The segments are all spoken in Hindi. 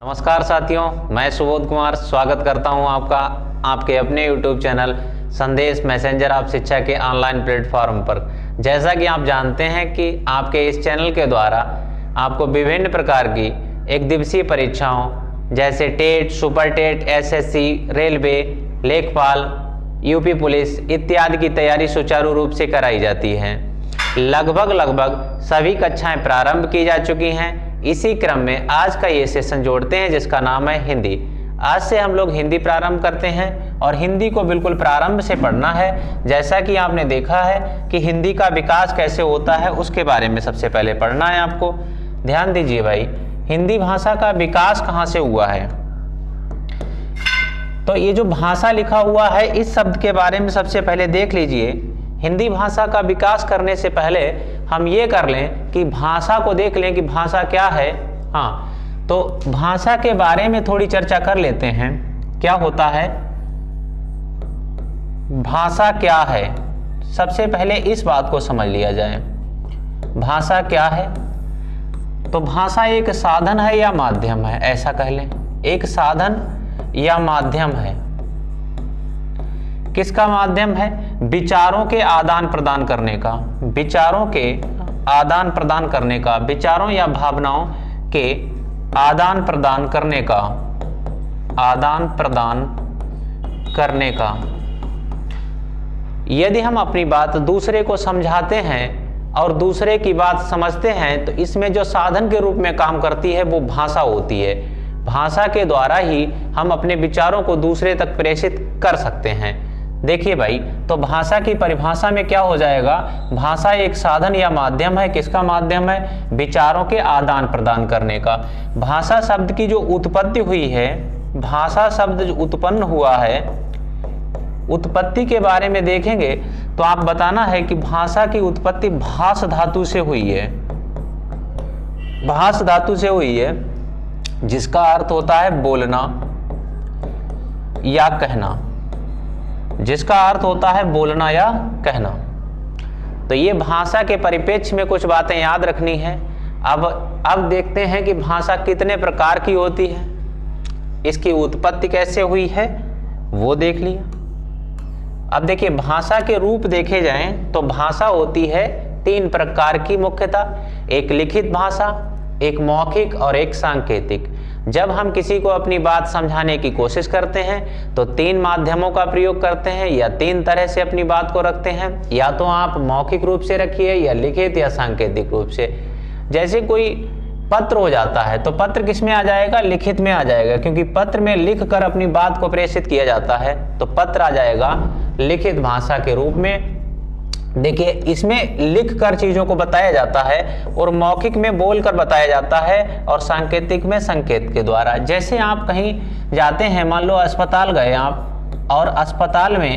नमस्कार साथियों, मैं सुबोध कुमार स्वागत करता हूं आपका आपके अपने YouTube चैनल संदेश मैसेंजर आप शिक्षा के ऑनलाइन प्लेटफॉर्म पर। जैसा कि आप जानते हैं कि आपके इस चैनल के द्वारा आपको विभिन्न प्रकार की एक दिवसीय परीक्षाओं जैसे TET, super TET, SSC, railway, लेखपाल, यूपी पुलिस इत्यादि की तैयारी सुचारू रूप से कराई जाती है। लगभग सभी कक्षाएं प्रारंभ की जा चुकी हैं। इसी क्रम में आज का ये सेशन जोड़ते हैं जिसका नाम है हिंदी। आज से हम लोग हिंदी प्रारंभ करते हैं और हिंदी को बिल्कुल प्रारंभ से पढ़ना है। जैसा कि आपने देखा है कि हिंदी का विकास कैसे होता है उसके बारे में सबसे पहले पढ़ना है आपको। ध्यान दीजिए भाई, हिंदी भाषा का विकास कहाँ से हुआ है। तो ये जो भाषा लिखा हुआ है इस शब्द के बारे में सबसे पहले देख लीजिए। हिंदी भाषा का विकास करने से पहले हम ये कर लें कि भाषा को देख लें कि भाषा क्या है। हाँ, तो भाषा के बारे में थोड़ी चर्चा कर लेते हैं। क्या होता है, भाषा क्या है, सबसे पहले इस बात को समझ लिया जाए। भाषा क्या है, तो भाषा एक साधन है या माध्यम है, ऐसा कह लें। एक साधन या माध्यम है। किसका माध्यम है? विचारों के आदान प्रदान करने का, विचारों के आदान प्रदान करने का, विचारों या भावनाओं के आदान प्रदान करने का, आदान प्रदान करने का। यदि हम अपनी बात दूसरे को समझाते हैं और दूसरे की बात समझते हैं तो इसमें जो साधन के रूप में काम करती है वो भाषा होती है। भाषा के द्वारा ही हम अपने विचारों को दूसरे तक प्रेषित कर सकते हैं। देखिए भाई, तो भाषा की परिभाषा में क्या हो जाएगा, भाषा एक साधन या माध्यम है। किसका माध्यम है? विचारों के आदान प्रदान करने का। भाषा शब्द की जो उत्पत्ति हुई है, भाषा शब्द जो उत्पन्न हुआ है, उत्पत्ति के बारे में देखेंगे तो आप बताना है कि भाषा की उत्पत्ति भाष धातु से हुई है। भाष धातु से हुई है जिसका अर्थ होता है बोलना या कहना, जिसका अर्थ होता है बोलना या कहना। तो ये भाषा के परिप्रेक्ष्य में कुछ बातें याद रखनी है। अब देखते हैं कि भाषा कितने प्रकार की होती है, इसकी उत्पत्ति कैसे हुई है वो देख लिया। अब देखिए, भाषा के रूप देखे जाएं तो भाषा होती है तीन प्रकार की मुख्यतः। एक लिखित भाषा, एक मौखिक और एक सांकेतिक। जब हम किसी को अपनी बात समझाने की कोशिश करते हैं तो तीन माध्यमों का प्रयोग करते हैं या तीन तरह से अपनी बात को रखते हैं। या तो आप मौखिक रूप से रखिए या लिखित या सांकेतिक रूप से। जैसे कोई पत्र हो जाता है तो पत्र किस में आ जाएगा? लिखित में आ जाएगा, क्योंकि पत्र में लिख कर अपनी बात को प्रेषित किया जाता है। तो पत्र आ जाएगा लिखित भाषा के रूप में। देखिए, इसमें लिख कर चीजों को बताया जाता है और मौखिक में बोल कर बताया जाता है और सांकेतिक में संकेत के द्वारा। जैसे आप कहीं जाते हैं, मान लो अस्पताल गए आप, और अस्पताल में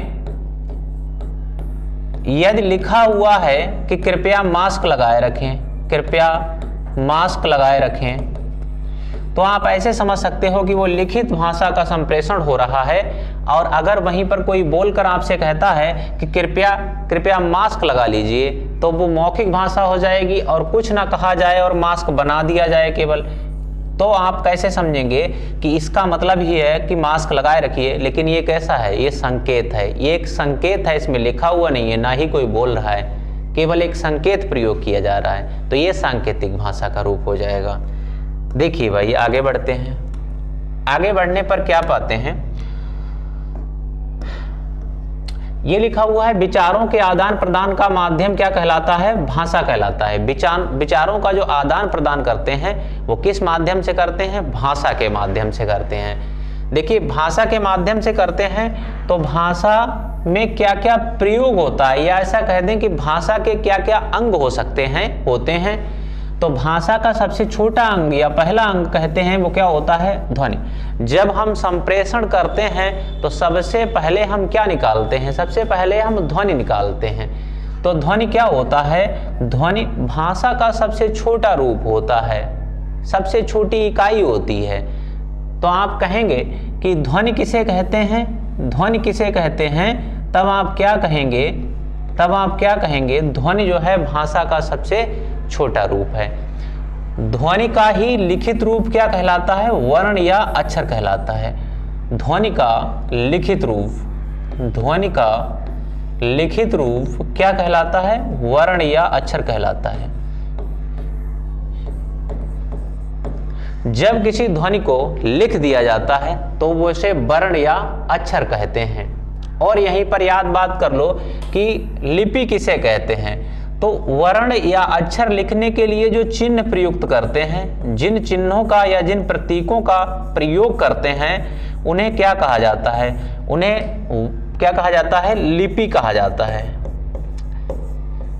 यदि लिखा हुआ है कि कृपया मास्क लगाए रखें, कृपया मास्क लगाए रखें, तो आप ऐसे समझ सकते हो कि वो लिखित भाषा का संप्रेषण हो रहा है। और अगर वहीं पर कोई बोलकर आपसे कहता है कि कृपया मास्क लगा लीजिए, तो वो मौखिक भाषा हो जाएगी और कुछ ना कहा जाए और मास्क बना दिया जाए केवल। तो आप कैसे समझेंगे कि इसका मतलब ही है कि मास्क लगाए रखिए, लेकिन ये कैसा है? ये संकेत है, ये एक संकेत है, इसमें लिखा हुआ नहीं है, ना ही कोई बोल रहा है, केवल एक संकेत प्रयोग किया जा रहा है। तो ये सांकेतिक भाषा का रूप हो जाएगा। देखिए भाई, आगे बढ़ते हैं। आगे बढ़ने पर क्या पाते हैं, ये लिखा हुआ है विचारों के आदान प्रदान का माध्यम क्या कहलाता है? भाषा कहलाता है। विचारों का जो आदान प्रदान करते हैं वो किस माध्यम से करते हैं? भाषा के माध्यम से करते हैं। देखिए, भाषा के माध्यम से करते हैं तो भाषा में क्या क्या प्रयोग होता है, या ऐसा कह दें कि भाषा के क्या क्या अंग हो सकते हैं, होते हैं। तो भाषा का सबसे छोटा अंग या पहला अंग कहते हैं वो क्या होता है? ध्वनि। जब हम संप्रेषण करते हैं तो सबसे पहले हम क्या निकालते हैं? सबसे पहले हम ध्वनि निकालते हैं। तो ध्वनि क्या होता है? ध्वनि भाषा का सबसे छोटा रूप होता है, सबसे छोटी इकाई होती है। तो आप कहेंगे कि ध्वनि किसे कहते हैं? ध्वनि किसे कहते हैं? तब आप क्या कहेंगे? ध्वनि जो है भाषा का सबसे छोटा रूप है। ध्वनि का ही लिखित रूप क्या कहलाता है? वर्ण या अक्षर कहलाता है। ध्वनि का लिखित रूप, ध्वनि का लिखित रूप क्या कहलाता है? वर्ण या अक्षर कहलाता है। जब किसी ध्वनि को लिख दिया जाता है तो वो इसे वर्ण या अक्षर कहते हैं। और यहीं पर याद बात कर लो कि लिपि किसे कहते हैं। तो वर्ण या अक्षर लिखने के लिए जो चिन्ह प्रयुक्त करते हैं, जिन चिन्हों का या जिन प्रतीकों का प्रयोग करते हैं, उन्हें क्या कहा जाता है? उन्हें क्या कहा जाता है? लिपि कहा जाता है।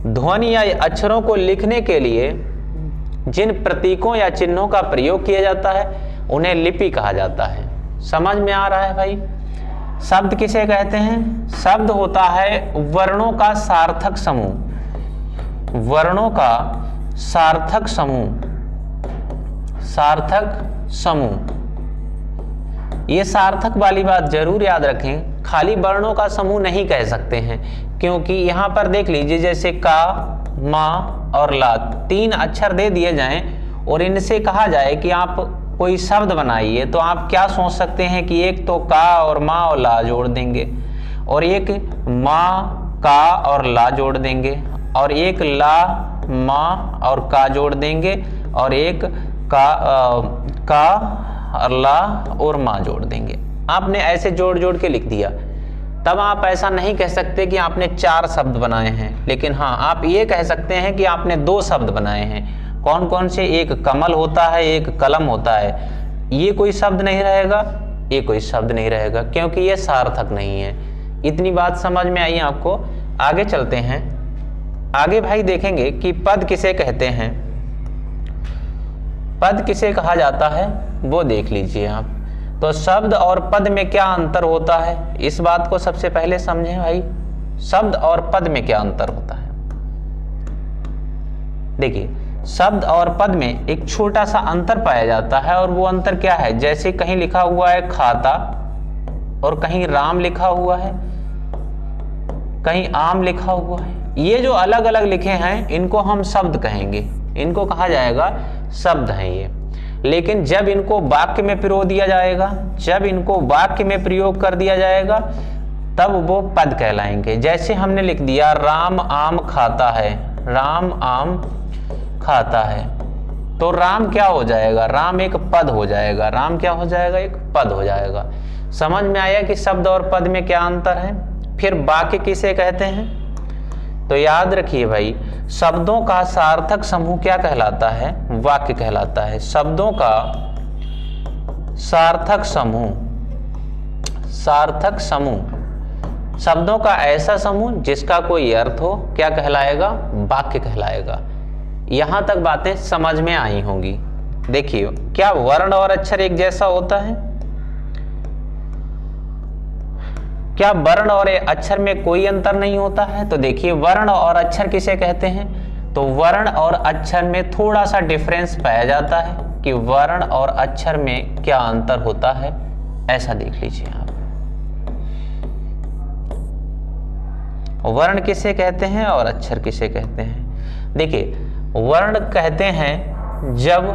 ध्वनि या अक्षरों को लिखने के लिए जिन प्रतीकों या चिन्हों का प्रयोग किया जाता है उन्हें लिपि कहा जाता है। समझ में आ रहा है भाई? शब्द किसे कहते हैं? शब्द होता है वर्णों का सार्थक समूह, वर्णों का सार्थक समूह, सार्थक समूह। ये सार्थक वाली बात जरूर याद रखें, खाली वर्णों का समूह नहीं कह सकते हैं, क्योंकि यहां पर देख लीजिए जैसे का, मा और ला, 3 अक्षर दे दिए जाएं और इनसे कहा जाए कि आप कोई शब्द बनाइए, तो आप क्या सोच सकते हैं कि एक तो का और मा और ला जोड़ देंगे, और एक मा का और ला जोड़ देंगे, और एक ला मा और का जोड़ देंगे, और एक का और ला और मा जोड़ देंगे। आपने ऐसे जोड़ जोड़ के लिख दिया, तब आप ऐसा नहीं कह सकते कि आपने 4 शब्द बनाए हैं, लेकिन हाँ आप ये कह सकते हैं कि आपने 2 शब्द बनाए हैं। कौन कौन से? एक कमल होता है, एक कलम होता है। ये कोई शब्द नहीं रहेगा, ये कोई शब्द नहीं रहेगा, क्योंकि ये सार्थक नहीं है। इतनी बात समझ में आई आपको? आगे चलते हैं। आगे भाई देखेंगे कि पद किसे कहते हैं। पद किसे कहा जाता है वो देख लीजिए आप। तो शब्द और पद में क्या अंतर होता है, इस बात को सबसे पहले समझें भाई। शब्द और पद में क्या अंतर होता है? देखिए, शब्द और पद में एक छोटा सा अंतर पाया जाता है, और वो अंतर क्या है? जैसे कहीं लिखा हुआ है खाता और कहीं राम लिखा हुआ है, कहीं आम लिखा हुआ है। ये जो अलग अलग लिखे हैं इनको हम शब्द कहेंगे, इनको कहा जाएगा शब्द हैं ये। लेकिन जब इनको वाक्य में पिरो दिया जाएगा, जब इनको वाक्य में प्रयोग कर दिया जाएगा, तब वो पद कहलाएंगे। जैसे हमने लिख दिया राम आम खाता है, राम आम खाता है, तो राम क्या हो जाएगा? राम एक पद हो जाएगा। राम क्या हो जाएगा? एक पद हो जाएगा। समझ में आया कि शब्द और पद में क्या अंतर है? फिर वाक्य किसे कहते हैं? तो याद रखिए भाई, शब्दों का सार्थक समूह क्या कहलाता है? वाक्य कहलाता है। शब्दों का सार्थक समूह, सार्थक समूह, शब्दों का ऐसा समूह जिसका कोई अर्थ हो, क्या कहलाएगा? वाक्य कहलाएगा। यहां तक बातें समझ में आई होंगी। देखिए, क्या वर्ण और अक्षर एक जैसा होता है? क्या वर्ण और अक्षर में कोई अंतर नहीं होता है? तो देखिए, वर्ण और अक्षर किसे कहते हैं? तो वर्ण और अक्षर में थोड़ा सा डिफरेंस पाया जाता है कि वर्ण और अक्षर में क्या अंतर होता है, ऐसा देख लीजिए आप। वर्ण किसे कहते हैं और अक्षर किसे कहते हैं? देखिए, वर्ण कहते हैं जब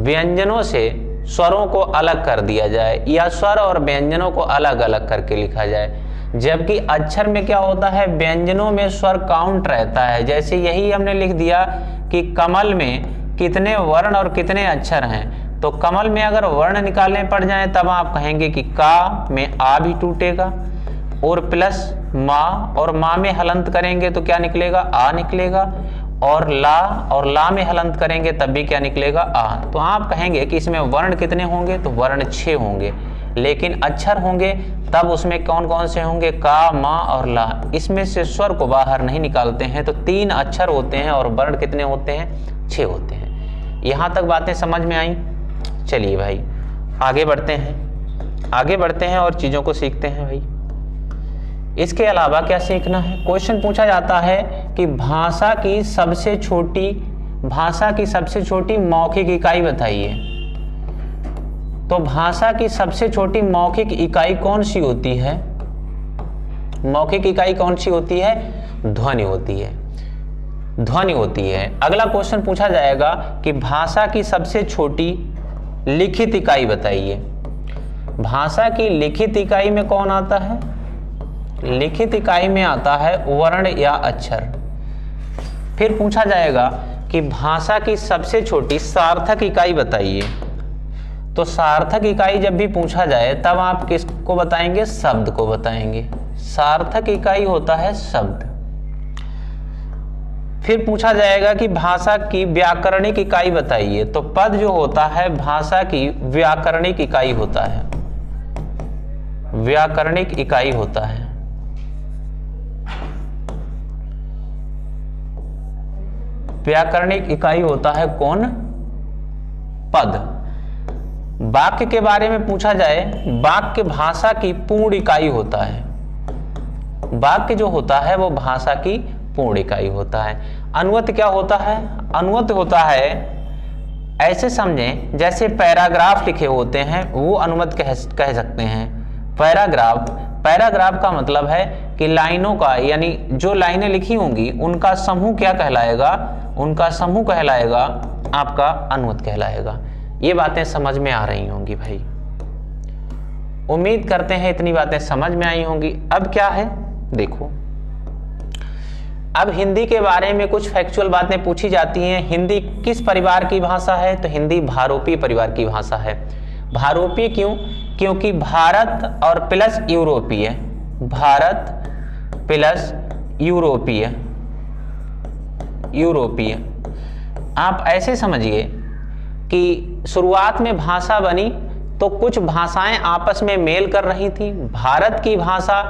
व्यंजनों से स्वरों को अलग कर दिया जाए, या स्वर और व्यंजनों को अलग अलग करके लिखा जाए। जबकि अक्षर में क्या होता है? व्यंजनों में स्वर काउंट रहता है। जैसे यही हमने लिख दिया कि कमल में कितने वर्ण और कितने अक्षर हैं, तो कमल में अगर वर्ण निकालने पड़ जाए तब आप कहेंगे कि का में आ भी टूटेगा, और प्लस माँ, और माँ में हलंत करेंगे तो क्या निकलेगा? आ निकलेगा, और ला में हलंत करेंगे तब भी क्या निकलेगा? आ। तो आप कहेंगे कि इसमें वर्ण कितने होंगे? तो वर्ण 6 होंगे। लेकिन अक्षर होंगे तब उसमें कौन कौन से होंगे? का, मा और ला। इसमें से स्वर को बाहर नहीं निकालते हैं, तो 3 अक्षर होते हैं और वर्ण कितने होते हैं? 6 होते हैं। यहां तक बातें समझ में आई? चलिए भाई आगे बढ़ते हैं, आगे बढ़ते हैं और चीजों को सीखते हैं भाई। इसके अलावा क्या सीखना है? क्वेश्चन पूछा जाता है कि भाषा की सबसे छोटी मौखिक इकाई बताइए। तो भाषा की सबसे छोटी मौखिक इकाई कौन सी होती है? मौखिक इकाई कौन सी होती है? ध्वनि होती है। ध्वनि होती है। अगला क्वेश्चन पूछा जाएगा कि भाषा की सबसे छोटी लिखित इकाई बताइए। भाषा की लिखित इकाई में कौन आता है? लिखित इकाई में आता है वर्ण या अक्षर। फिर पूछा जाएगा कि भाषा की सबसे छोटी सार्थक इकाई बताइए। तो सार्थक इकाई जब भी पूछा जाए तब आप किसको बताएंगे? शब्द को बताएंगे। सार्थक इकाई होता है शब्द। फिर पूछा जाएगा कि भाषा की व्याकरणिक इकाई बताइए। तो पद जो होता है भाषा की व्याकरणिक इकाई होता है, व्याकरणिक इकाई होता है। व्याकरणिक इकाई होता है कौन? पद। वाक्य के बारे में पूछा जाए, वाक्य भाषा की पूर्ण इकाई होता है। वाक्य जो होता है वो भाषा की पूर्ण इकाई होता है। अनुवत क्या होता है? अनुवत होता है, ऐसे समझें जैसे पैराग्राफ लिखे होते हैं वो अनुवत कह सकते हैं। पैराग्राफ का मतलब है कि लाइनों का, यानी जो लाइनें लिखी होंगी उनका समूह क्या कहलाएगा? उनका समूह कहलाएगा आपका अनुवत कहलाएगा। ये बातें समझ में आ रही होंगी भाई, उम्मीद करते हैं इतनी बातें समझ में आई होंगी। अब क्या है देखो, अब हिंदी के बारे में कुछ फैक्चुअल बातें पूछी जाती हैं। हिंदी किस परिवार की भाषा है? तो हिंदी भारोपीय परिवार की भाषा है। भारोपीय क्यों? क्योंकि भारत और प्लस यूरोपीय, भारत प्लस यूरोपीय, यूरोपीय। आप ऐसे समझिए कि शुरुआत में भाषा बनी तो कुछ भाषाएं आपस में मेल कर रही थी। भारत की भाषा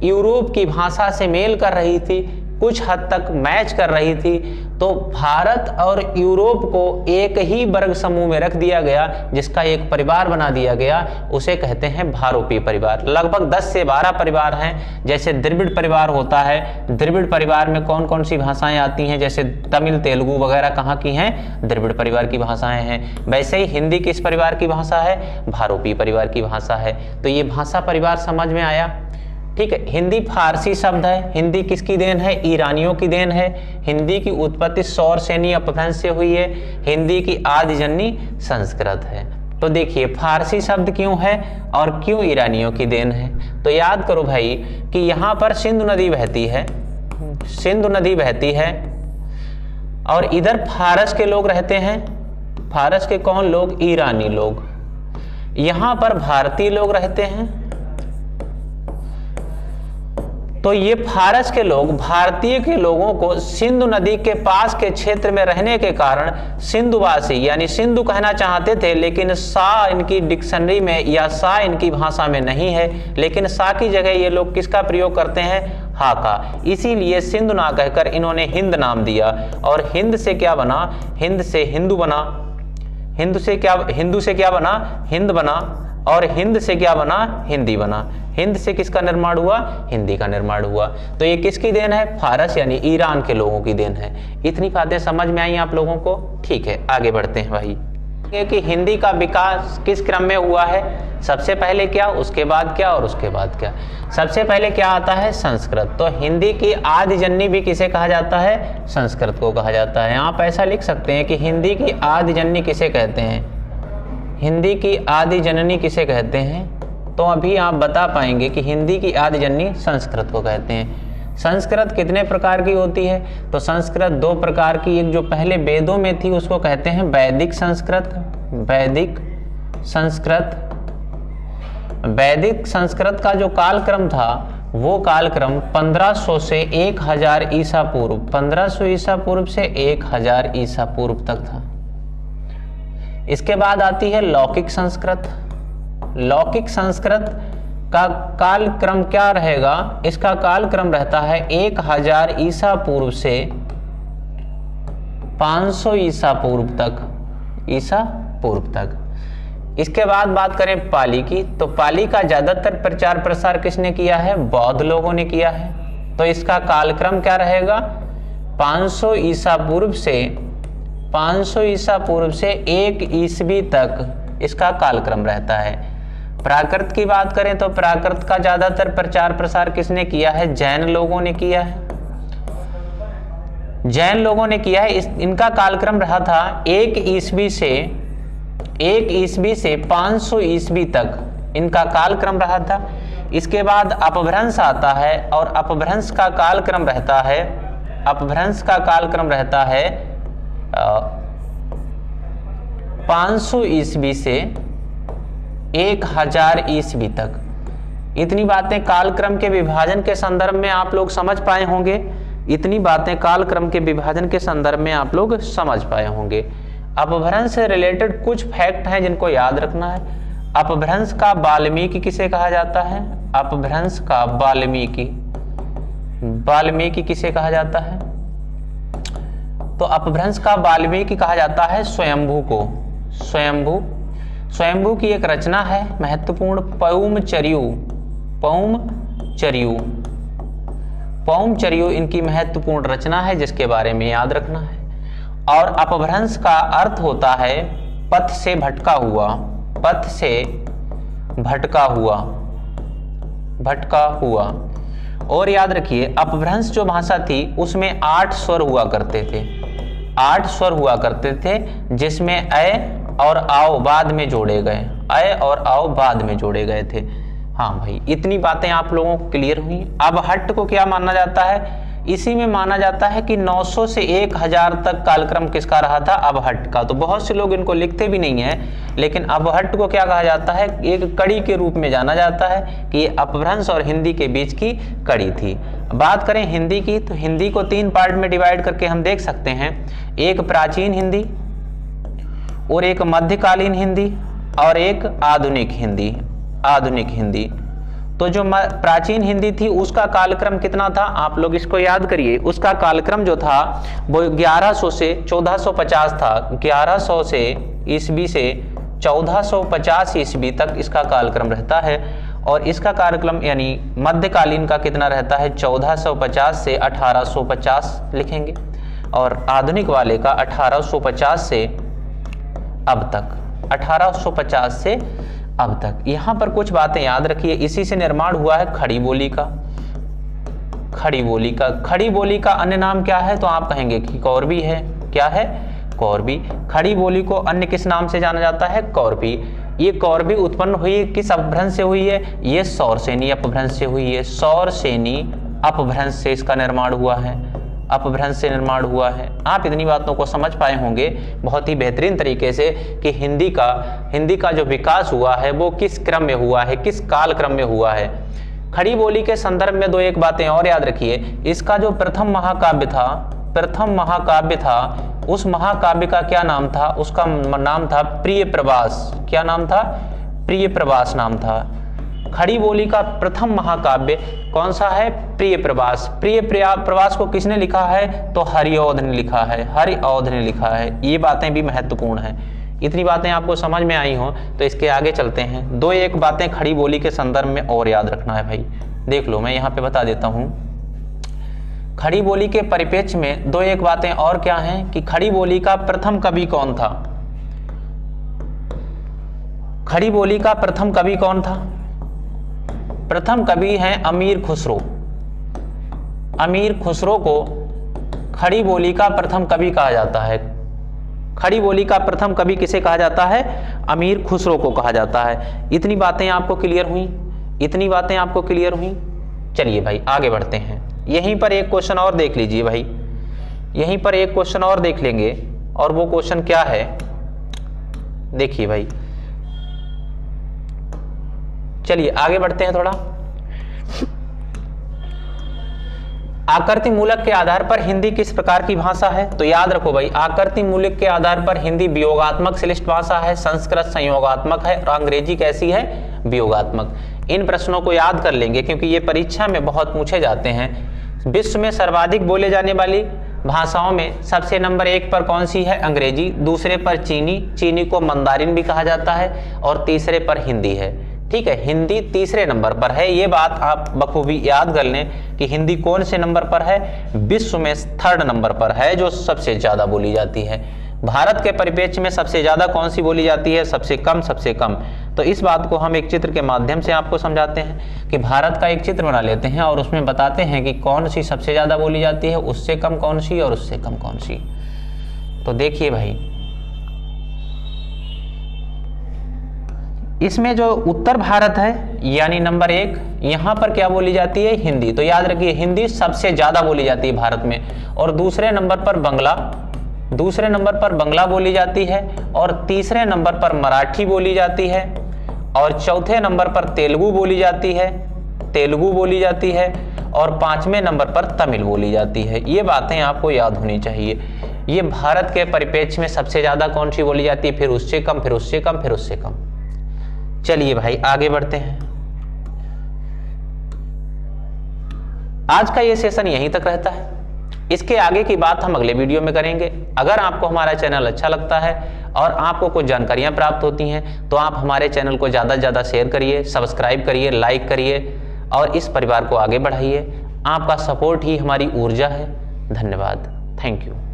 यूरोप की भाषा से मेल कर रही थी, कुछ हद तक मैच कर रही थी। तो भारत और यूरोप को एक ही वर्ग समूह में रख दिया गया, जिसका एक परिवार बना दिया गया, उसे कहते हैं भारोपीय परिवार। लगभग 10 से 12 परिवार हैं। जैसे द्रविड़ परिवार होता है, द्रविड़ परिवार में कौन कौन सी भाषाएं आती हैं? जैसे तमिल, तेलुगु वगैरह कहाँ की हैं? द्रविड़ परिवार की भाषाएं हैं। वैसे ही हिंदी किस परिवार की भाषा है? भारोपीय परिवार की भाषा है। तो ये भाषा परिवार समझ में आया, ठीक है। हिंदी फारसी शब्द है। हिंदी किसकी देन है? ईरानियों की देन है। हिंदी की उत्पत्ति सौर सेनी अपभ्रंश से हुई है। हिंदी की आदि जननी संस्कृत है। तो देखिए फारसी शब्द क्यों है और क्यों ईरानियों की देन है? तो याद करो भाई कि यहाँ पर सिंधु नदी बहती है, सिंधु नदी बहती है, और इधर फारस के लोग रहते हैं। फारस के कौन लोग? ईरानी लोग। यहाँ पर भारतीय लोग रहते हैं। तो ये फारस के लोग भारतीय के लोगों को सिंधु नदी के पास के क्षेत्र में रहने के कारण सिंधुवासी यानी सिंधु कहना चाहते थे, लेकिन सा इनकी डिक्शनरी में या सा इनकी भाषा में नहीं है। लेकिन सा की जगह ये लोग किसका प्रयोग करते हैं? हा का। इसीलिए सिंधु ना कहकर इन्होंने हिंद नाम दिया। और हिंद से क्या बना? हिंद से हिंदू बना। हिंदू से क्या बना? हिंद बना। और हिंद से क्या बना? हिंदी बना। हिंद से किसका निर्माण हुआ? हिंदी का निर्माण हुआ। तो ये किसकी देन है? फारस यानी ईरान के लोगों की देन है। इतनी बातें समझ में आई आप लोगों को? ठीक है, आगे बढ़ते हैं भाई। कि हिंदी का विकास किस क्रम में हुआ है? सबसे पहले क्या, उसके बाद क्या, और उसके बाद क्या? सबसे पहले क्या आता है? संस्कृत। तो हिंदी की आदि जननी भी किसे कहा जाता है? संस्कृत को कहा जाता है। आप ऐसा लिख सकते हैं कि हिंदी की आदि जननी किसे कहते हैं? हिंदी की आदि जननी किसे कहते हैं? तो अभी आप बता पाएंगे कि हिंदी की आदि जननी संस्कृत को कहते हैं। संस्कृत कितने प्रकार की होती है? तो संस्कृत 2 प्रकार की। एक जो पहले वेदों में थी उसको कहते हैं वैदिक संस्कृत। वैदिक संस्कृत। वैदिक संस्कृत का जो कालक्रम था वो कालक्रम 1500 से 1000 ईसा पूर्व, 1500 ईसा पूर्व से 1000 ईसा पूर्व तक था। इसके बाद आती है लौकिक संस्कृत। लौकिक संस्कृत का कालक्रम क्या रहेगा? इसका कालक्रम रहता है 1000 ईसा पूर्व से 500 ईसा पूर्व तक, ईसा पूर्व तक। इसके बाद बात करें पाली की, तो पाली का ज्यादातर प्रचार प्रसार किसने किया है? बौद्ध लोगों ने किया है। तो इसका कालक्रम क्या रहेगा? 500 ईसा पूर्व से 1 ईस्वी तक इसका कालक्रम रहता है। प्राकृत की बात करें तो प्राकृत का ज्यादातर प्रचार प्रसार किसने किया है? जैन लोगों ने किया है। जैन लोगों ने किया है। इनका कालक्रम रहा था 1 ईस्वी से 500 ईस्वी तक इनका कालक्रम रहा था। इसके बाद अपभ्रंश आता है और अपभ्रंश का कालक्रम रहता है 500 ईस्वी से 1000 ईस्वी तक। इतनी बातें कालक्रम के विभाजन के संदर्भ में आप लोग समझ पाए होंगे। इतनी बातें कालक्रम के विभाजन के संदर्भ में आप लोग समझ पाए होंगे। अपभ्रंश से रिलेटेड कुछ फैक्ट हैं जिनको याद रखना है। अपभ्रंश का वाल्मीकि किसे कहा जाता है? अपभ्रंश का वाल्मीकि किसे कहा जाता है? तो अपभ्रंश का वाल्मीकि कहा जाता है स्वयंभू को। स्वयंभू की एक रचना है महत्वपूर्ण, पौमचर्यू इनकी महत्वपूर्ण रचना है जिसके बारे में याद रखना है। और अपभ्रंश का अर्थ होता है पथ से भटका हुआ। और याद रखिए अपभ्रंश जो भाषा थी उसमें 8 स्वर हुआ करते थे, जिसमें अ और आओ बाद में जोड़े गए थे। हाँ भाई, इतनी बातें आप लोगों को क्लियर हुई। अब हट्ट को क्या माना जाता है? इसी में माना जाता है कि 900 से 1000 तक कालक्रम किसका रहा था? अबहट्ट का। तो बहुत से लोग इनको लिखते भी नहीं है, लेकिन अबहट्ट को क्या कहा जाता है? एक कड़ी के रूप में जाना जाता है कि ये अपभ्रंश और हिंदी के बीच की कड़ी थी। बात करें हिंदी की, तो हिंदी को 3 पार्ट में डिवाइड करके हम देख सकते हैं। एक प्राचीन हिंदी और एक मध्यकालीन हिंदी और एक आधुनिक हिंदी। तो जो प्राचीन हिंदी थी उसका कालक्रम कितना था? आप लोग इसको याद करिए। उसका कालक्रम जो था वो 1100 से 1450 था। 1100 से ईस्वी से 1450 ईस्वी तक इसका कालक्रम रहता है। और इसका कालक्रम यानी मध्यकालीन का कितना रहता है? 1450 से 1850 लिखेंगे। और आधुनिक वाले का 1850 से अब तक। यहां पर कुछ बातें याद रखिए। इसी से निर्माण हुआ है खड़ी बोली का। खड़ी बोली का अन्य नाम क्या है? तो आप कहेंगे कि कौरवी है। क्या है? कौरवी। खड़ी बोली को अन्य किस नाम से जाना जाता है? कौरवी। ये कौरवी उत्पन्न हुई किस अपभ्रंश से हुई है? ये सौरसेनी अपभ्रंश से हुई है। सौरसेनी अपभ्रंश से इसका निर्माण हुआ है। आप इतनी बातों को समझ पाए होंगे बहुत ही बेहतरीन तरीके से कि हिंदी का जो विकास हुआ है वो किस क्रम में हुआ है, किस काल क्रम में हुआ है। खड़ी बोली के संदर्भ में 2 बातें और याद रखिए। इसका जो प्रथम महाकाव्य था उस महाकाव्य का क्या नाम था? उसका नाम था प्रिय प्रवास। क्या नाम था? प्रिय प्रवास नाम था। खड़ी बोली का प्रथम महाकाव्य कौन सा है? प्रिय प्रवास। प्रिय प्रवास को किसने लिखा है? तो हरिऔध ने लिखा है। ये बातें भी महत्वपूर्ण हैं। इतनी बातें आपको समझ में आई हो तो इसके आगे चलते हैं। 2 बातें खड़ी बोली के संदर्भ में और याद रखना है भाई। देख लो, मैं यहाँ पे बता देता हूँ। खड़ी बोली के परिप्रेक्ष्य में 2 बातें और क्या हैं कि खड़ी बोली का प्रथम कवि कौन था? खड़ी बोली का प्रथम कवि कौन था? प्रथम कवि हैं अमीर खुसरो। अमीर खुसरो को खड़ी बोली का प्रथम कवि कहा जाता है। खड़ी बोली का प्रथम कवि किसे कहा जाता है? अमीर खुसरो को कहा जाता है। इतनी बातें आपको क्लियर हुई? चलिए भाई आगे बढ़ते हैं। यहीं पर एक क्वेश्चन और देख लीजिए भाई। यहीं पर एक क्वेश्चन और देख लेंगे और वो क्वेश्चन क्या है देखिए भाई। चलिए आगे बढ़ते हैं थोड़ा। आकृति मूलक के आधार पर हिंदी किस प्रकार की भाषा है? तो याद रखो भाई, आकृति मूलक के आधार पर हिंदी वियोगात्मक श्लिष्ट भाषा है, संस्कृत संयोगात्मक है और अंग्रेजी कैसी है? वियोगात्मक। इन प्रश्नों को याद कर लेंगे क्योंकि ये परीक्षा में बहुत पूछे जाते हैं। विश्व में सर्वाधिक बोले जाने वाली भाषाओं में सबसे नंबर 1 पर कौन सी है? अंग्रेजी। दूसरे पर चीनी को मंदारिन भी कहा जाता है और तीसरे पर हिंदी है। ठीक है, हिंदी तीसरे नंबर पर है। ये बात आप बखूबी याद कर लें कि हिंदी कौन से नंबर पर है? विश्व में 3rd नंबर पर है जो सबसे ज्यादा बोली जाती है। भारत के परिप्रेक्ष्य में सबसे ज्यादा कौन सी बोली जाती है, सबसे कम, सबसे कम। तो इस बात को हम एक चित्र के माध्यम से आपको समझाते हैं कि भारत का एक चित्र बना लेते हैं और उसमें बताते हैं कि कौन सी सबसे ज्यादा बोली जाती है, उससे कम कौन सी और उससे कम कौन सी। तो देखिए भाई, इसमें जो उत्तर भारत है यानी नंबर 1, यहां पर क्या बोली जाती है, हिंदी। तो याद रखिए हिंदी सबसे ज्यादा बोली जाती है भारत में। और दूसरे नंबर पर बंगला बोली जाती है, और तीसरे नंबर पर मराठी बोली जाती है, और चौथे नंबर पर तेलुगु बोली जाती है, और 5वें नंबर पर तमिल बोली जाती है। ये बातें आपको याद होनी चाहिए। ये भारत के परिप्रेक्ष्य में सबसे ज्यादा कौन सी बोली जाती है, फिर उससे कम, फिर उससे कम, फिर उससे कम। चलिए भाई आगे बढ़ते हैं। आज का ये सेशन यहीं तक रहता है। इसके आगे की बात हम अगले वीडियो में करेंगे। अगर आपको हमारा चैनल अच्छा लगता है और आपको कुछ जानकारियां प्राप्त होती हैं तो आप हमारे चैनल को ज़्यादा से ज़्यादा शेयर करिए, सब्सक्राइब करिए, लाइक करिए और इस परिवार को आगे बढ़ाइए। आपका सपोर्ट ही हमारी ऊर्जा है। धन्यवाद। Thank you.